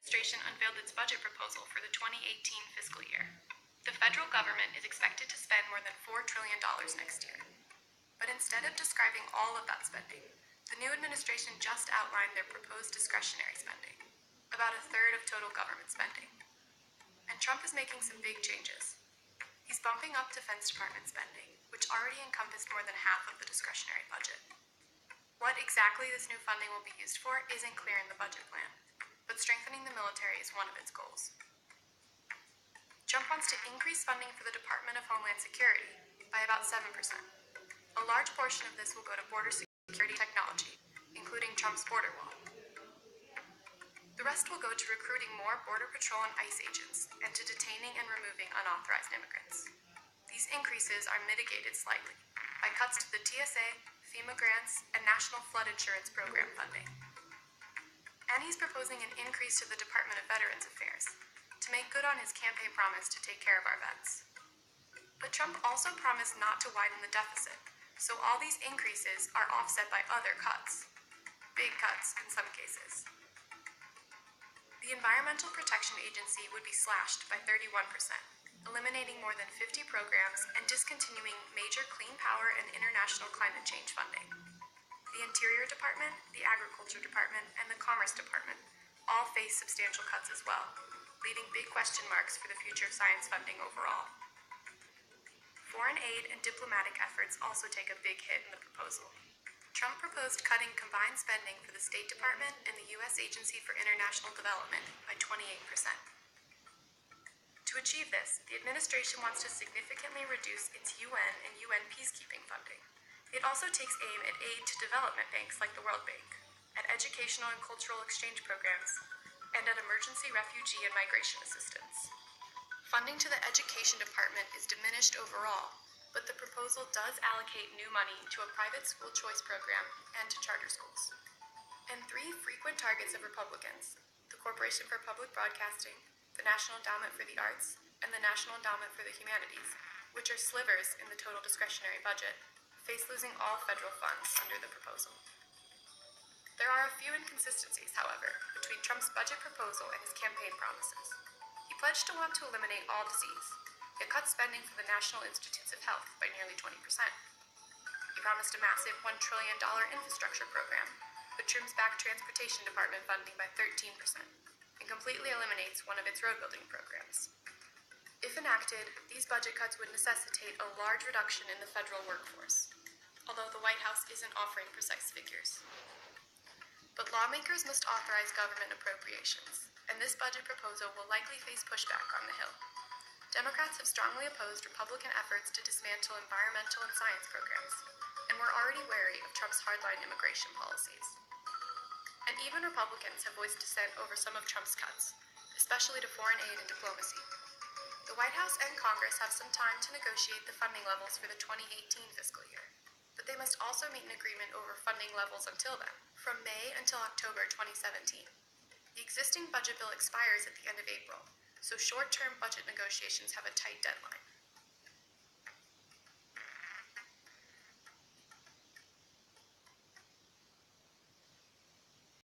Administration unveiled its budget proposal for the 2018 fiscal year. The federal government is expected to spend more than $4 trillion next year. But instead of describing all of that spending, the new administration just outlined their proposed discretionary spending, about a third of total government spending. And Trump is making some big changes. He's bumping up Defense Department spending, which already encompassed more than half of the discretionary budget. What exactly this new funding will be used for isn't clear in the budget plan, but strengthening the military is one of its goals. Trump wants to increase funding for the Department of Homeland Security by about 7%. A large portion of this will go to border security technology, including Trump's border wall. The rest will go to recruiting more Border Patrol and ICE agents, and to detaining and removing unauthorized immigrants. These increases are mitigated slightly by cuts to the TSA, FEMA grants, and National Flood Insurance Program funding. And he's proposing an increase to the Department of Veterans Affairs to make good on his campaign promise to take care of our vets. But Trump also promised not to widen the deficit, so all these increases are offset by other cuts. Big cuts in some cases. The Environmental Protection Agency would be slashed by 31%, eliminating more than 50 programs and discontinuing major clean power and international climate change funding. The Interior Department, the Agriculture Department, and the Commerce Department all face substantial cuts as well, leaving big question marks for the future of science funding overall. Foreign aid and diplomatic efforts also take a big hit in the proposal. Trump proposed cutting combined spending for the State Department and the U.S. Agency for International Development by 28%. To achieve this, the administration wants to significantly reduce its UN and UN peacekeeping funding. It also takes aim at aid to development banks like the World Bank, at educational and cultural exchange programs, and at emergency refugee and migration assistance. Funding to the Education Department is diminished overall, but the proposal does allocate new money to a private school choice program and to charter schools. And three frequent targets of Republicans, the Corporation for Public Broadcasting, the National Endowment for the Arts, and the National Endowment for the Humanities, which are slivers in the total discretionary budget, face losing all federal funds under the proposal. There are a few inconsistencies, however, between Trump's budget proposal and his campaign promises. He pledged to want to eliminate all disease, yet cut spending for the National Institutes of Health by nearly 20%. He promised a massive $1 trillion infrastructure program, but trims back Transportation Department funding by 13% and completely eliminates one of its road building programs. If enacted, these budget cuts would necessitate a large reduction in the federal workforce, although the White House isn't offering precise figures. But lawmakers must authorize government appropriations, and this budget proposal will likely face pushback on the Hill. Democrats have strongly opposed Republican efforts to dismantle environmental and science programs, and were already wary of Trump's hardline immigration policies. And even Republicans have voiced dissent over some of Trump's cuts, especially to foreign aid and diplomacy. The White House and Congress have some time to negotiate the funding levels for the 2018 fiscal year, but they must also meet an agreement over funding levels until then, from May until October 2017. The existing budget bill expires at the end of April, so short-term budget negotiations have a tight deadline.